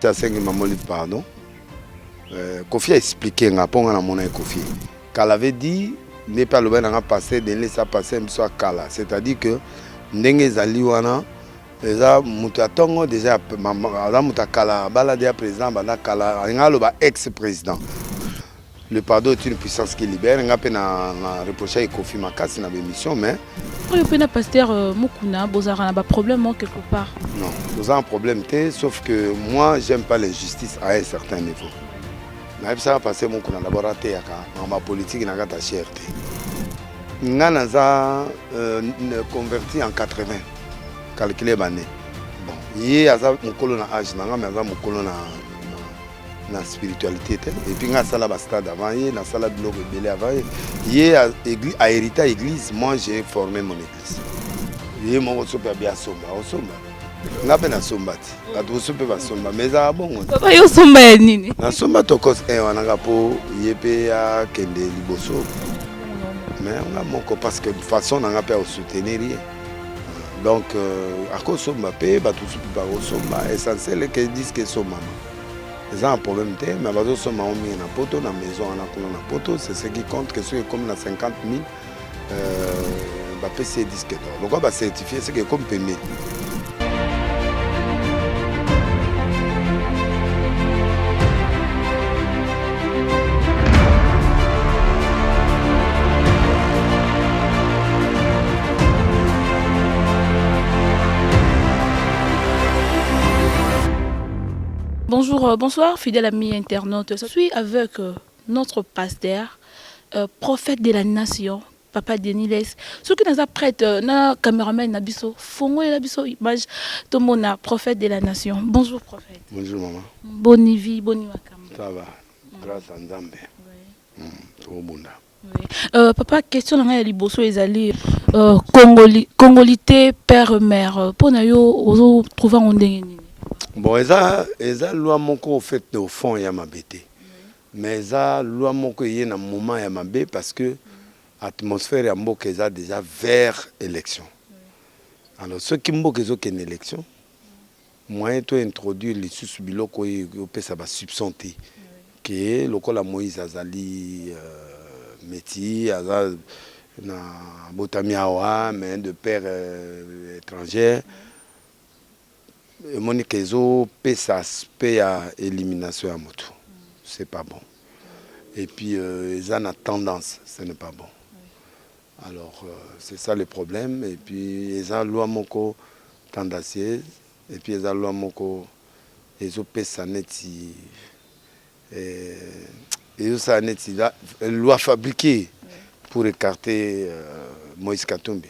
Ça c'est que maman lui pardon. Kofi a expliqué nga ponga na mona Kofi. Qu'elle avait dit n'est pas le bien passé de laisser passer soit kala, c'est-à-dire que ndenge zali wana eza mutatongo déjà maman mutakala bala dia président bana kala ngalo ba ex-président. Le pardon est une puissance qui libère. On a reproché Kofi Makasi dans l'émission, mais... Pourquoi vous pasteur Mukuna, vous avez un problème quelque part? Non, vous avez un problème, sauf que moi, j'aime pas l'injustice à un certain niveau. Mais ça va passer Mukuna d'abord raté dans ma politique, dans la cherté. On a converti en 80, calculé l'année. Bon, il y a mon colonne âge, mais mon colonne na spiritualité et puis na sala stade avant et na sala blog belé avant et à héritage église moi j'ai formé mon église et mon super bien somba na pena somba ti atu super ba somba mais ça bon papa yo somba nini na somba to cause wana ngapo yepe ya kende liboso mais on a mon parce que de façon on a pas soutenir donc à cause somba pe ba tout super ba somba essentiel que disent que somba ils ont un problème, mais ils sont mis en poto, dans la maison, en poto, c'est ce qui compte, que c'est comme 50 000 PC disque d'or. Donc on va certifier, c'est comme permis. Bonjour, bonsoir, fidèle ami internaute. Je suis avec notre pasteur, prophète de la nation, Papa Deniles. Ceux qui nous apprêtent, na caméraman Nabiso, Fongo et Nabiso, image, tout le monde, prophète de la nation. Bonjour, prophète. Bonjour, maman. Bonne vie, bonne wakam. Ça va, grâce à Nzambe. Tout bon. Papa, question à Liboso et Ali, Congolité, père-mère. Pour nous, trouver un dingin. Bon, eza loi moko au fait au fond ya mabete. Mais eza loi moko yé na moment ya mabé parce que atmosphère ya mboka eza déjà vers élection. Alors ceux qui mboka ezo ken élection, moyen to introduire les sous biloko yo pesa ba subsanté que lokola Moïse azali métier azal na botamiawa mais de père étranger. Monique Ezo pesa aspect à élimination à moto. C'est pas bon. Et puis ils ont tendance, ce n'est pas bon. Alors c'est ça le problème. Et puis ils ont loi moko tendacieuse. Et puis ils ont loi moko ils ont pesa neti ils ont neti loi fabriquée pour écarter Moïse Katumbi.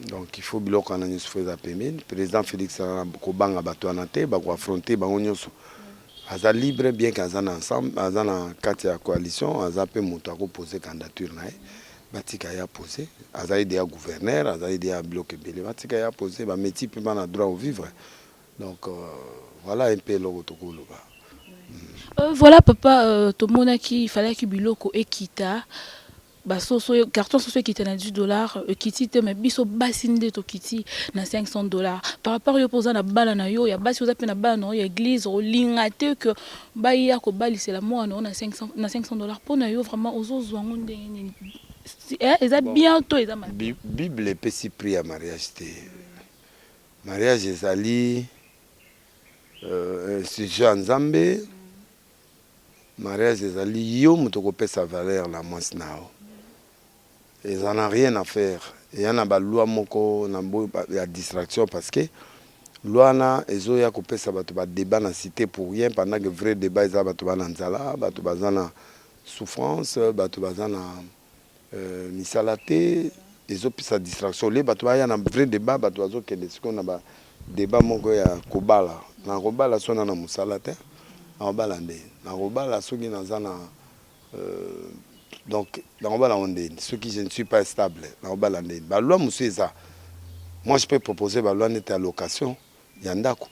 Donc il faut biloko na nyusu feza pemene président Félix Kobanga bato anate ba ko affronter bango nyusu aza libre bien qu'azana ensemble azana kati ya coalition aza pe moto ko poser candidature na batika ya poser aza idée gouverneur aza idée à bloc belé batika ya poser ba métier pe na droit au vivre donc voilà un peu logo tokolo ba voilà papa to monaki il fallait que biloko ekita carton soso qui était à $10 qui était mais biso basinde to kiti na $500 par rapport yo posa na bala na yo ya basi oza pe na bala na yo église o lingate que ba ya ko balise la moi na $500 pour na yo vraiment ozozwa ngonde ni eza bientôt eza ma Bible peut si prier à mariage té mariage ezali c'est Jean Nzambe mariage ezali yo mutoko pesa valeur la mwasi nao. Ils n'en ont rien à faire. Il y en a des lois qui ont distraction parce que loi na ezo ya ko pesa bato ba débat na cité pour rien pendant que vrai débat ils bato ba nzala bato bazana souffrance bato bazana misalate ezo pesa distraction les bato ya na vrai débat bato bazo kende siko na ba débat moko ya kobala na kobala sona na musalate na kobala nde na kobala soki na zana donc dans ceux qui je ne suis pas stable dans la loi moi je peux proposer la loi nette allocation yandako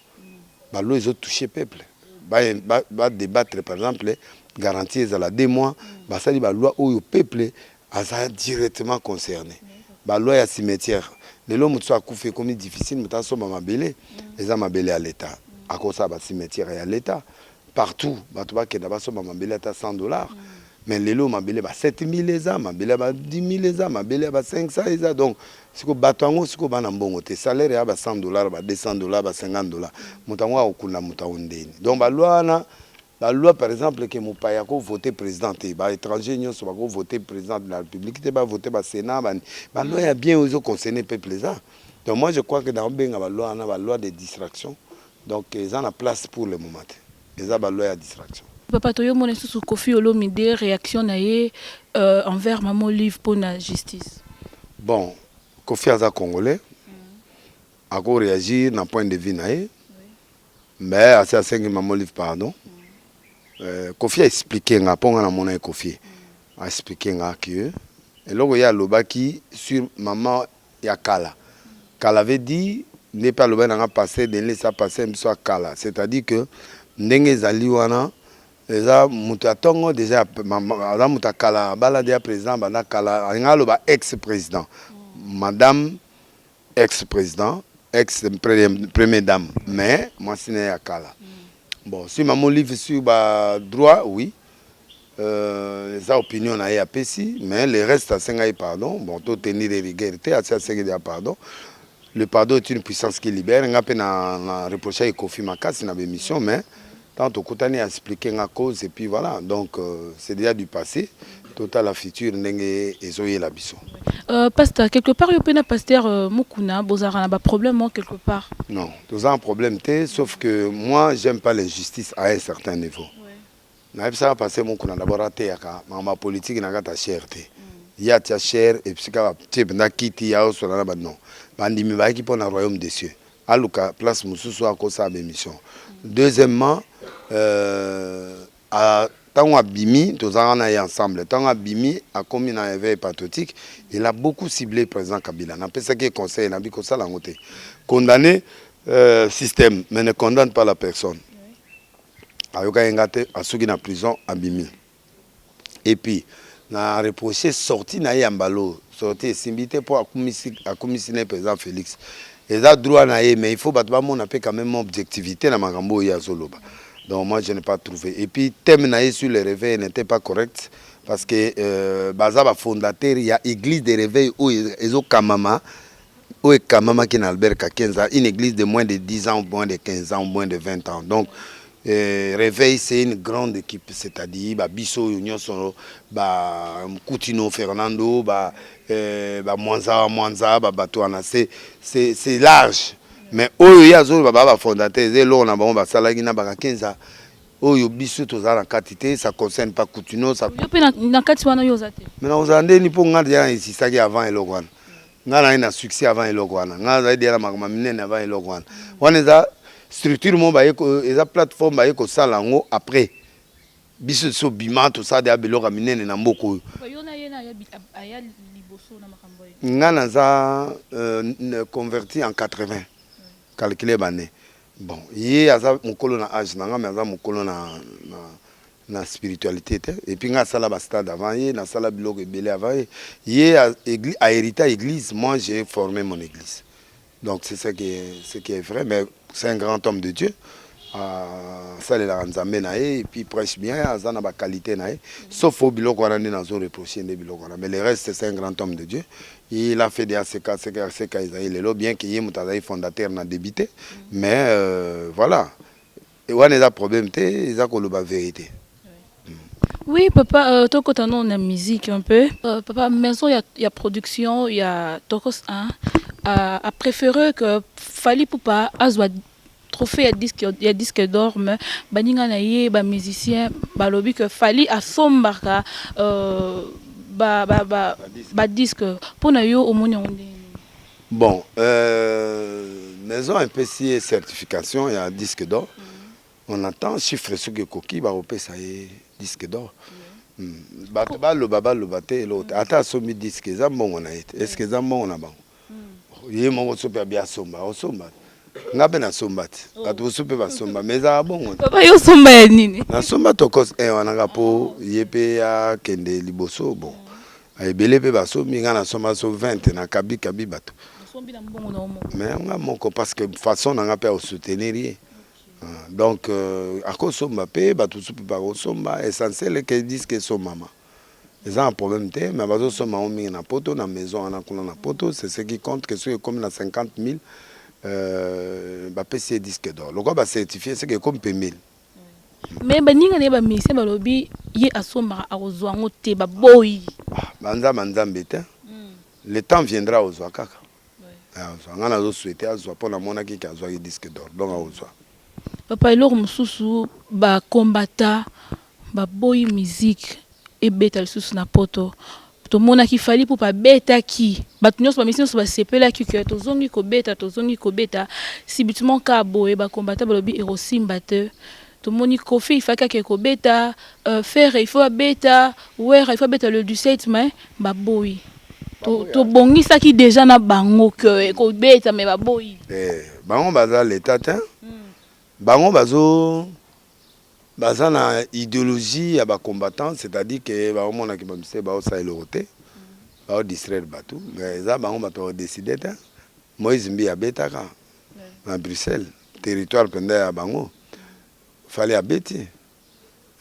la loi ils ont touché peuple va débattre par exemple garantie à la 2 mois bah ça dit la loi où le peuple a directement concerné la loi ya cimetière les lois mutu a coupé comme difficile mais ça ma belé les a ma belé à l'état à cause de cimetière et à l'État. Partout, bato bakenda basomba mabele ata $100. Mais les lots mabele ba 7 000 les ans, mabele ba 10 000 les ans, mabele ba 500 les ans. Donc, si ko bato ango siko bana mbongo te salaire ya ba $100, ba $200, ba $50. Mutango akuna mutaondeni. Donc ba loi par exemple que mopaya ko voter président te ba étranger nyonso ba ko voter président de la République te ba voter ba Sénat ba loi ya bien aux concerner peuple ça. Donc moi je crois que dans benga ba loi de distraction. Donc ils ont la place pour le moment. Ils ont la loi de distraction. Papa Toyo mona sous Kofi Olomide réaction naie envers Maman Olive pour la justice. Bon, Kofi Aza congolais a réagi d'un point de vue naie. Mais à ça c'est que Maman Olive pardon. Kofi a expliqué nga ponga na mona Kofi. A expliqué nga que et là il y a lobaki sur maman Yakala. Kala avait dit n'est pas le ben n'a passé de laisser passer soit Kala, c'est-à-dire que ndenge zali wana eza mutatongo déjà madame mutakala balade ya président bana kala ngalo ba ex-président madame ex-président ex-première dame mais moi sine ya kala bon si maman livre sur ba droit oui eza opinion na ya pesi mais le reste à senga pardon bon to tenir rigueur te à senga pardon. Le pardon est une puissance qui libère. On a reproché Kofi Makasi dans l'émission, mais tant au côté, a expliqué la cause et puis voilà. Donc c'est déjà du passé. Total la future, n'est pas la biso. Pasteur, quelque part, il y a un pasteur Mukuna, Bozara, un problème quelque part. Non, tout ça un problème, sauf que moi, j'aime pas l'injustice à un certain niveau. Na ça passer Mukuna d'abord à terre, ma politique n'a pas cherté. Il y a ta cher et puis c'est na kiti ya sur la non. Bandimi ba qui pour le royaume des cieux. Aluka place mususu à cause de mission. Deuxièmement à tant abimi tous en ensemble. Tant abimi a commis un éveil pathétique, il a beaucoup ciblé président Kabila. N'a pas ce que conseil n'a biko ça la ngote. Condamner système mais ne condamne pas la personne. Ayoka ngate asuki na prison abimi. Et puis na reproché sorti na yambalo sorti simbité pour commissionner président Félix et ça droit na mais il faut battre mon appel quand même objectivité na makambo ya zoloba. Donc moi je n'ai pas trouvé et puis thème na sur le réveil n'était pas correct parce que bazaba fondateur il y a église de réveil où ezo kamama qui na Albert Kakenza une église de moins de 10 ans moins de 15 ans moins de 20 ans donc Réveil, c'est une grande équipe, c'est-à-dire Bisso, Union Solo, Coutinho, Fernando, Mwanza, Batouana, c'est large. Mais il y a des fondateurs, il y a 15 ans. Oyo biso tozala quantité ça concerne pas Coutinho ça na kati wana yozate mais na ozande ni po ngadi ya isisaki avant elokwana ngana ina succès avant elokwana ngana zaidi ya makama minene avant elokwana wana za structure mo ba yeko eza plateforme ba yeko salango après biso so bima tout ça de abeloka minene na mboko yona yena aya liboso na makambo ngana za converti en 80 calculé bané. Bon, il y a mon colon à âge, mon colon na spiritualité, et puis il y a un stade avant, il y a un blog belé avant, il y a à héritage église, moi j'ai formé mon église. Donc c'est ce qui est vrai, mais c'est un grand homme de Dieu. Ça les a et puis prêche bien, il a qualité sauf au bilog on a reproché des bilog mais le reste c'est un grand homme de Dieu. Il a fait des ACK, il est là bien qu'il y ait un fondateur n'a débité, mais voilà. Et on a des problèmes, ils ont la vérité. Oui, papa, toi quand on a musique un peu, papa, maison il y a production, il y a Tokos 1 a préféré que Fally Poupa azwa trophée il y a disque d'or mais baninga na ye ba musicien ba lobi que Fally a sombaka ba disque pour na yo omoni onde. Bon, maison un peu si certification il y a disque d'or. On attend chiffre ce que coquille ba opé ça y disque d'or. Ba lo baté l'autre. Ata somi disque za mbongo na été. Est-ce que za mbongo na bango? Yé mo super bien somba, o somba. Ngabe na somba ti. Atu super ba somba mais za bongo. Papa yo somba ya nini? Na somba tokos wana po yépé ya kende liboso bon. Ay belé pe ba somi ngana somba so 20 na kabi bato. Sombi na mbongo na omo. Mais nga moko parce que façon na nga pe au soutenir. Donc à cause somba pe bato su pa somba essentiel que disent que son maman. Ils ont un problème mais bazo somba on mis na poto na maison on a na poto c'est ce qui compte que ceux comme na 50 000 ba PC disque d'or. Le quoi certifié c'est que comme P1000. Mais baninga ne ba mise ba lobi ye asomba azwa ngote ba boy. Banza mbete. Le temps viendra aux kaka. On a souhaité azwa pour la mona qui azwa disque d'or. Donc azwa. Papa eloko mususu ba combattant ba boy musique et beta susu na poto. To mona ki fali pour pas beta ki. Ba tunyo ba mission ba sepela ki que to zongi ko beta si bitumon ka boy ba combattant ba lobi erosimba te. To moni kofi il faut que beta faire il faut beta ouais il faut beta le 17 mai ba boy. To bongi ça qui déjà na bango que ko beta mais ba boy. Bango baza l'état hein. Bango baza na idéologie ya ba combattant, c'est-à-dire que ba mona ki ba mse ba osa eloroté ba distraire batou mais ça bango bato décider hein. Moïse Mbi abeta ka na Bruxelles territoire penda ya bango fallait abeti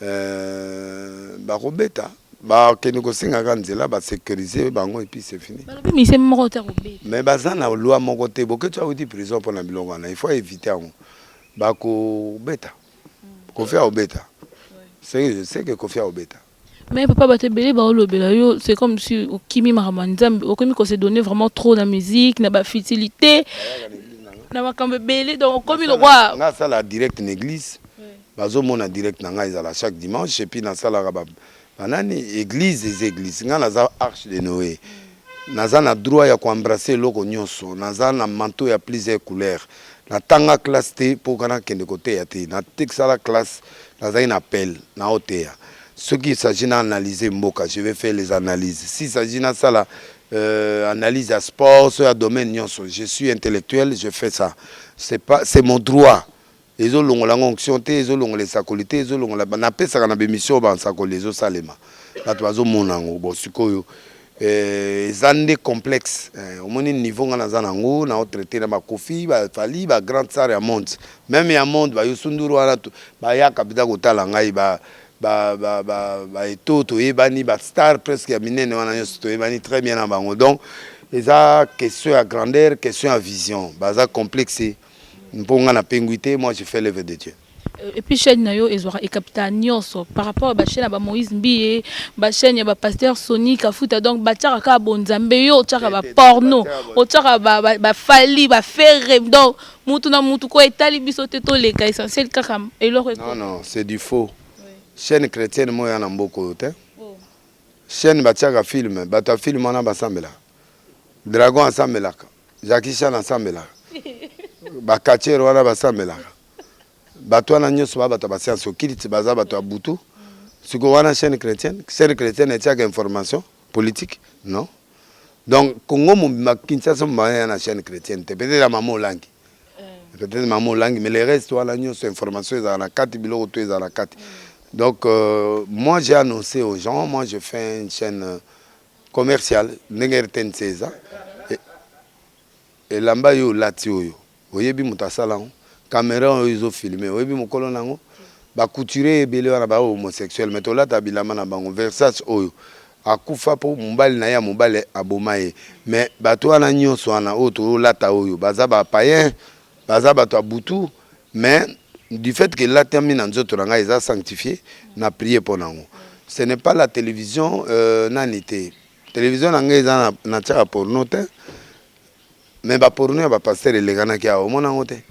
ba robeta ba keni ko singa ka nzela ba sécuriser bango et puis c'est fini. Mais baza na loi moko te boke tu as dit prison pour na bilongo na il faut éviter on bako beta kofia obeta c'est que kofia obeta mais papa batebele ba olobela yo c'est comme si okimi maramandambe okomi ko se donner vraiment trop na musique na ba futilité na makambe belé donc okomi le roi nga ça la direct en église bazo mona direct na nga izala chaque dimanche et puis na sala ka banani église des églises nga na za arche de Noé naza na droit ya ko embrasser loko nyonso naza na manteau ya plusieurs couleurs na tanga classe T pour kana kende côté ya T na texte la classe naza une appel na otea ce qui s'agit d'analyser mboka je vais faire les analyses si s'agit na ça la analyse à sport sur un domaine nyonso je suis intellectuel je fais ça c'est mon droit les olongo la onction te les olongo les sakolité les olongo la na pesa kana bémission ba sakole zo salema bato bazo monango bo sikoyo zande complexe au moins niveau ngana zanango na traité na bakofi ba fali ba grand tsar ya monde même ya monde ba yosunduru wana ba ya kapita kotala ngai ba etoto ebani ba star presque ya minene wana yosto ebani très bien na bango donc eza question à grandeur question à vision baza complexe mponga na penguité moi je fais l'œuvre de Dieu. Et puis chaîne nayo ezora et capitaine nyonso par rapport à ba chaîne ba Moïse Mbi ba chaîne ya ba pasteur Sonic afuta donc ba tchaka ka bonzambe yo tchaka ba porno o tchaka ba fali ba faire donc mutu na mutu ko etali biso te to leka essentiel kaka eloko non c'est du faux chaîne chrétienne moya na mboko te chaîne ba tchaka film ba ta film na ba sambela dragon asambela Jackie Chan asambela ba kachero wana ba sambela bato wana nyonso bato ba science okiliti baza bato abutu siko wana chaîne chrétienne etiaka information politique non donc Congo mobimba Kinshasa mbaya na chaîne chrétienne peut-être la maman olangi peut-être maman olangi mais le reste wana nyonso information ezala na kati biloko to ezala na kati donc moi j'ai annoncé aux gens moi je fais une chaîne commerciale ndenge RTN César et lamba yo lati oyo oyebi mutasala caméra ils ont filmé oui mon colonel ba couturer belé wana ba homosexuel mais tola ta bilama na bango Versace oyo akufa po mumbali na ya mubale abomaye mais bato wana nyonso wana oto lata oyo baza ba païen baza bato abutu mais du fait que la termine en nzoto nga ils a sanctifié na prier pour nango ce n'est pas la télévision nanité télévision nga ils na tchaka porno te mais ba porno ya ba pasteur elegana ki a omona ngote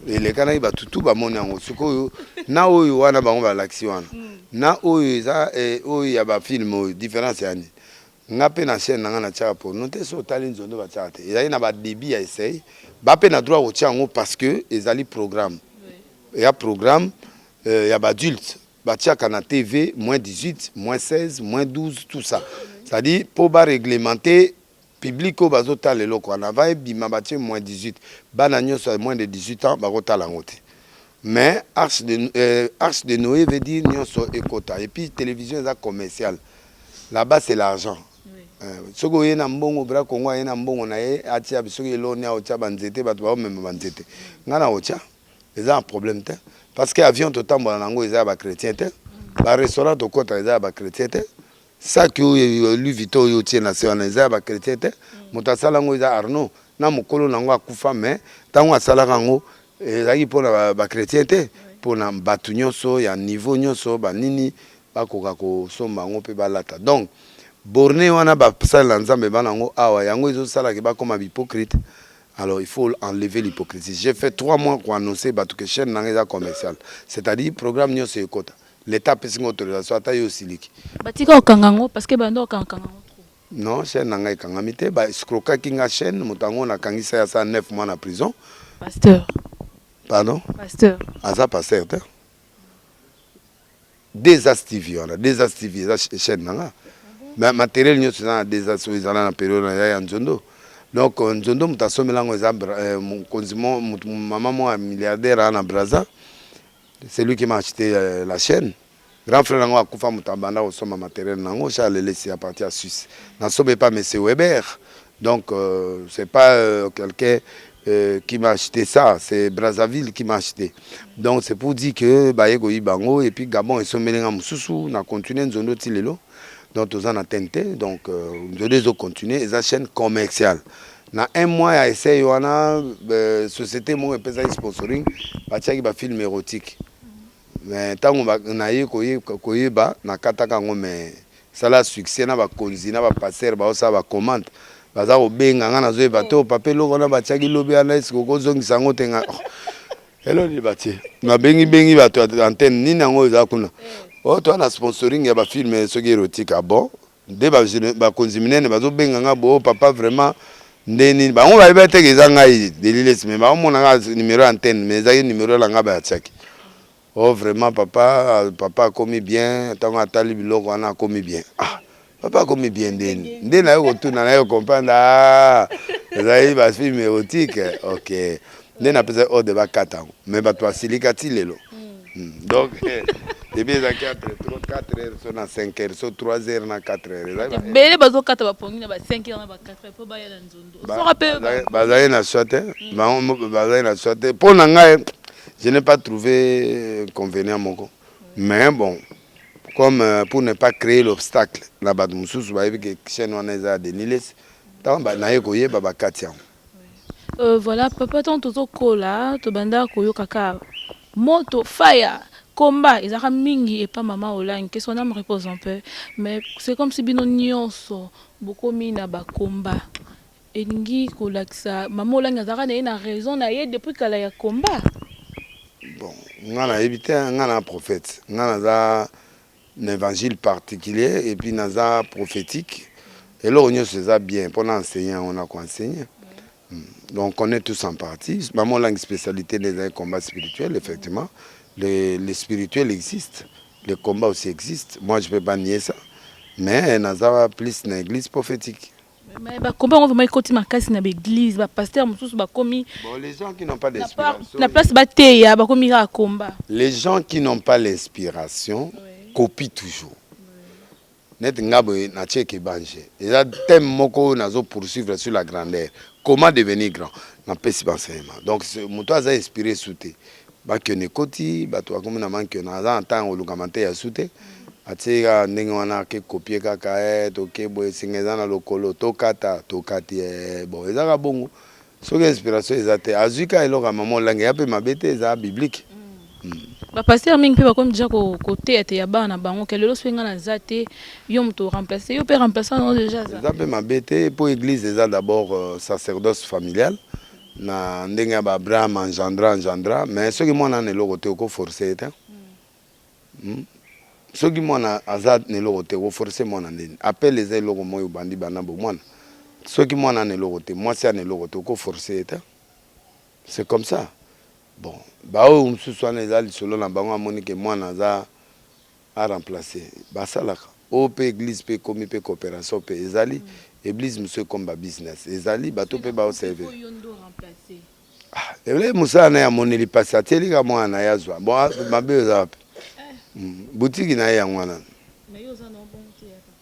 les canaux ba tutu ba mona ngo sikoyo na oyo wana bango ba laxi wana na oyo eza oyo ya ba film différence yani ngape na chaîne nga na tchaka pour noter so tali nzondo ba tchate ezali na ba débit ya essaye ba pe na droit au tchango parce que ezali programme il y a programme il y a ba adulte ba tchaka na TV moins 18 moins 16 moins 12 tout ça c'est-à-dire pour ba réglementer public au bazota le loko na va bima batie moins 18 bana nyonso moins de 18 ans bakota la ngote mais arche de Noé veut dire nyonso ekota et puis télévision est commercial là-bas c'est l'argent soko yena mbongo bra Congo yena mbongo na ye atia bisoki eloni a otia banzete bato ba même banzete ngana otia ils ont un problème. Parce que l'avion, tout le temps, ils ont des chrétiens. Le restaurant, tout le temps, ils ont des chrétiens. Ça que Louis Vuitton, ils ont des chrétiens. Mutasalango, ils ont Arnaud. Na mokolo nango akufa mais tango asalaka ngo ezaki mpona chrétien te mpona bato nyonso ya niveau nyonso banini bakoka kosomba ngo mpe balata. Donc borné wana basalela nzambe bana ngo awa yango ezosalaki bakoma hypocrite. Alors il faut enlever l'hypocrisie. J'ai fait 3 mois pour annoncer que chaîne nanga commerciale, c'est-à-dire programme nyonso ekota l'état pesi autorisation ata yo siliki batika okangango parce que bando okangango. Non, chaîne nanga ekangami te ba escroquer kinga chaîne mutango na kangisa ya sa 9 mois en prison. Pasteur. Pardon? Pasteur. Aza pasteur te. Désactivé on a désactivé la chaîne nanga. Mais matériel nyonso na désactivé na na période ya nzondo. Donc nzondo mutasomelango eza mon konzimo maman moi milliardaire à Braza. C'est lui qui m'a acheté la chaîne. Grand frère nango akufa mutambanda osoma matériel nango cha le laisser à partir à Suisse. Na sobe pas monsieur Weber. Donc c'est pas quelqu'un qui m'a acheté ça, c'est Brazzaville qui m'a acheté. Donc c'est pour dire que bayego ibango et puis Gabon et somelenga mususu na continuer nzondo tilelo. Donc tous en a tenté donc nzondo zo continuer eza chaîne commerciale. Na un mois ya essai wana société mo epesa sponsoring batiaki ba film érotique. Mais tango na ye koyeba na kataka ngo mais sala succès na ba konzi na ba passer ba osa ba commande baza obenga nga nazo eba to pape loko na batiaki lobi ana esiko kozongisa ngo tenga hello ni batie na bengi bato antenne nini ngo eza kuna o to na sponsoring ya ba film soki érotique ah bon de ba konzi minene bazo benga nga bo papa vraiment ndeni ba ngo ba ebete keza ngai deliles mais ba mona nga numéro antenne mais za numéro la nga ba tiaki. Oh vraiment papa a commis bien tant atali biloko ana commis bien. Ah papa a commis bien ndeni na yo tuna na yo comprendre ah ezali ba film érotique OK ndeni na pesa o de ba kata mais ba to silikati lelo. Donc début za 4 heures so na 5 heures so 3 heures na 4 heures bele bazo kata ba pongi na ba 5 heures na ba 4 heures po ba ya nzondo so rappelle ba na sote ba na sote pour na ngai. Je n'ai pas trouvé convenient mon go. Mais bon, comme pour ne pas créer l'obstacle, la badmoussous, que chez nous on est à Deniles, tant naïe koye baba katia. Voilà, papa tant tout kola, to banda koyo kaka, moto, fire, combat, ils ont mingi et pas maman online. Qu'est-ce qu'on a me repose un peu, mais c'est comme si bino nyonso, beaucoup mina ba combat. Et ngi kolaksa, maman online azara na raison na ye depuis qu'elle a combat. Bon, on a évité un prophète, on a un évangile particulier et puis on a un prophétique. Et là, on est ça bien. Pour l'enseigner, on a quoi enseigner. Donc, on est tous en partie. Maman, la spécialité des combats spirituels, effectivement. Les spirituels existent. Les combats aussi existent. Moi, je ne peux pas nier ça. Mais on a plus une église prophétique. Mais comment on va mettre ma casse dans l'église, pasteur, les gens qui n'ont pas d'inspiration. La place bataille, combat. Les gens qui n'ont pas l'inspiration copient toujours. Net ngabo na cheke banje. Et là thème moko nazo poursuivre sur la grandeur. Comment devenir grand? Na pesi enseignement. Donc moto aza inspiré souté. Ba que ne koti, ba to comme na manque na za temps olukamante ya souté. Atika ndenge wana ke copier kaka to ke boy singeza na lokolo to kata to kati bon ezaka bongo soki inspiration ezate azuka eloka maman langue ya pe mabete eza biblique. Ba pasteur mingi pe ba comme déjà côté ete ya bana bango ke lelo spenga na zate yo mto remplacer yo pe remplacer non déjà ça. Eza pe mabete pour église eza d'abord sacerdoce familial na ndenge ba Abraham engendra mais soki mwana na eloko te ko forcer te. Ceux qui m'ont azad ne l'autre au forcé mon année appelle les élèves moi au bandi banabo moi ceux qui m'ont année l'autre moi c'est année l'autre au forcé c'est comme ça bon bah on se soit les ali selon la bango monique moi naza à remplacer bah ça là au pe église pe commis pe coopération pe ezali église monsieur comme business ezali bato pe ba servir ah les musa na ya moneli passateli ka moi na yazwa bon mabe za boutique na ya ngwana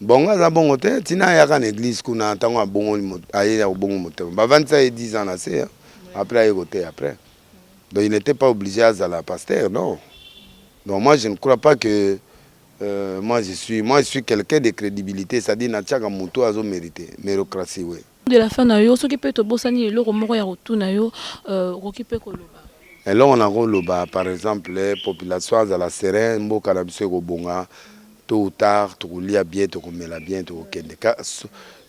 bonga za bongo te tina ya ka église kuna tango bongo aye ya bongo moto ba 25 et 10 ans na c'est après aye côté après Donc il n'était pas obligé à la pasteur, non. Donc moi je ne crois pas que moi je suis quelqu'un de crédibilité, c'est-à-dire Natchaka Mouto a mérité, méritocratie, oui. De la fin na yo soki pe to bosani eloko moko ya rotuna yo roki pe koloba. Et là on a roloba par exemple les populations à la sereine mboka na biso ko bonga tôt ou tard to lia bien to komela bien to kende ka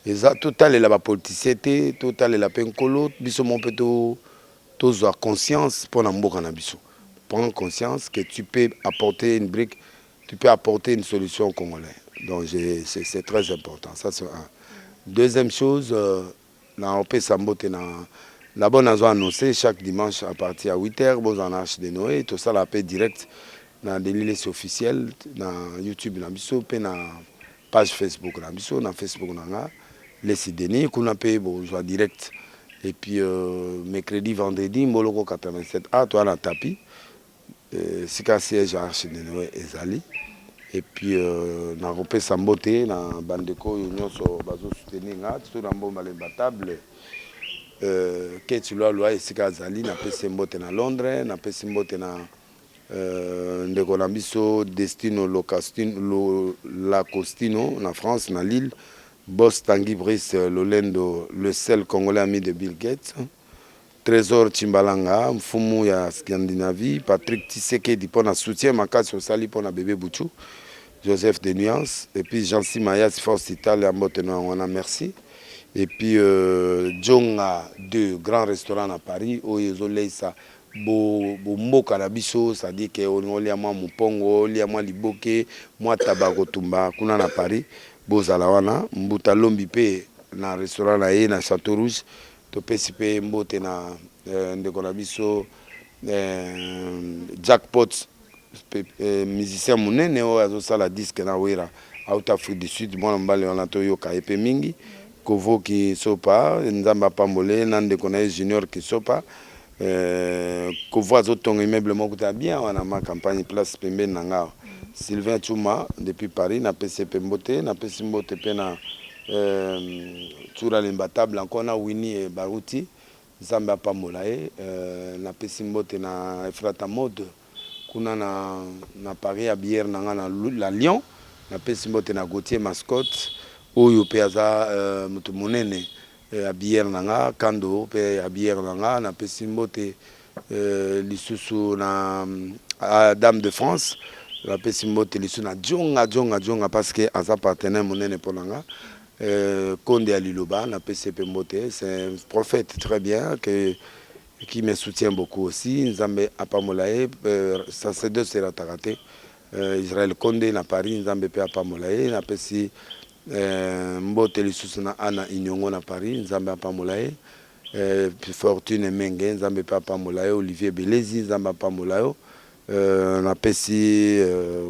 eza total la politicien te total la penkolo biso mon pe to avoir conscience pour na mboka na biso. Prendre conscience que tu peux apporter une brique, tu peux apporter une solution au Congolais. Donc c'est très important, ça c'est un. Deuxième chose, na OP Sambote la bonne a annoncé chaque dimanche à partir de 8h, bon en arche de Noé, tout ça la paix direct dans des lignes officielles, dans YouTube na biso, pe na page Facebook na biso, na Facebook na les sideni, qu'on a payé bon direct. Et puis mercredi, vendredi, Moloko 87A, toi na tapis, si ka siège à arche de Noé ezali. Et puis na OP Sambote na bandeko nyonso bazo soutenir nga, tout na mboma le batable. Que tu loi et sika zali na pesi mbote na Londres na pesi mbote na ndeko na biso Destino Lacostino na France na Lille boss Tanguy Brice Lolendo le seul congolais ami de Bill Gates Trésor Chimbalanga mfumu ya Scandinavie Patrick Tshisekedi pour na soutien makasi osali pour na bébé Bouchou Joseph de Nuance et puis Jean-Cy Mayas Force Italia mbote na wana merci. Et puis, Djonga, deux grands restaurants à Paris, où ils ont laissé ça, Mboka Nabiso, c'est-à-dire qu'on y a moi Moupongo, il y a moi Liboke, moi Tabagotumba, qu'on à Paris, Bozalawana, Mbuta Lombipe, dans le restaurant là, dans Château Rouge, Topesipe, Mbote, na Ndekonabiso, Jackpot, musicien Mounene, où ils ont la disque na Ouira, out Afrique du Sud, moi, on a Toyo Kaepe Mingi. Kovo qui sopa, Nzamba Pambolé, Nande Konae Junior qui sopa, Kovo Azoton immeuble Mokuta bien, on a ma campagne place Pembe Nanga. Sylvain Chouma, depuis Paris, n'a pas Pembote, n'a pas Simbote Pena, Toura l'imbattable, encore na Winnie et Barouti, Nzamba Pamolae, n'a pas Simbote na Efrata Mode, Kuna na Paris à Bière Nanga la Lyon, n'a pas Simbote na Gauthier Mascotte. Oyo pe aza mutu monene a bière nanga kando pe a bière nanga na pesi mbote lisusu na Dame de France la pesi mbote lisusu na jonga parce que aza partenaire monene pour nanga Konde Aliloba na pesi pe mbote c'est un prophète très bien qui me soutient beaucoup aussi Nzambe apamolae ça c'est deux sera taraté Israël Konde na Paris Nzambe pe apamolae na pesi mbote lisusu na ana inyongo na Paris Nzambe apamolae Fortune Menge Nzambe apamolae Olivier Belezi Nzambe apamolae na pesi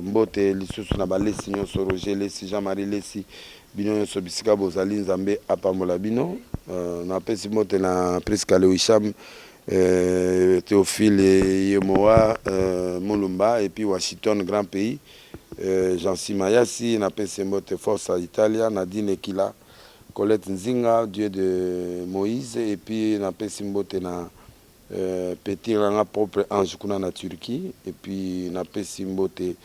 mbote lisusu na balesi nyonso Roger Lesi Jean-Marie Lesi bino nyonso bisika bozali Nzambe apamola bino na pesi mbote na Prisca Lewisham Théophile Yemoa Mulumba et puis Washington grand pays Jean-Cy Mayasi, na Pensemote Force Italia, Nadine Ekila, Colette Nzinga, Dieu de Moïse, et puis na Pensemote na Petit Ranga propre ange kuna na Turquie, et puis na Pensemote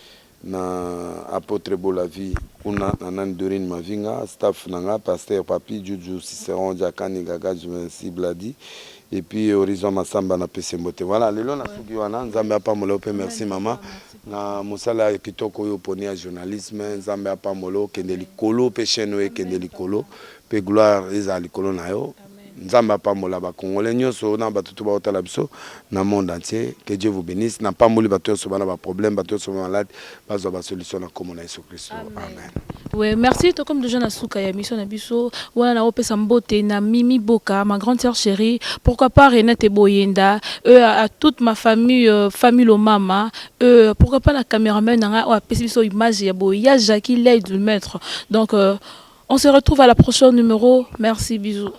na Apôtre Bolavi, kuna na Dorine Mavinga, staff nanga, Pasteur Papi, Juju Cicéron, Jakani Gaga, Juvenci Bladi, et puis Horizon Massamba na Pensemote. Voilà, le long na Suki wana, Nzambe apamolo pe merci maman. Na musala kitoko yo poni ya journalisme Nzambe apamolo kende likolo pe chaîne we kende likolo pe gloire eza likolo na yo Nzambe apamola ba congolais nyonso na batutu ba otala biso na monde entier que Dieu vous bénisse na pamoli bato so bana ba problème bato so malade bazo ba solution na comme na Yesu Christ amen. Oui, merci. Tout comme déjà na souka ya mission na biso, wana na opesa mbote na Mimi Boka, ma grande sœur chérie. Pourquoi pas Renate Boyenda, à toute ma famille, famille au mama, pourquoi pas la caméraman na a pesi biso image ya boya Jackie l'aide du maître. Donc on se retrouve à la prochaine numéro. Merci, bisous.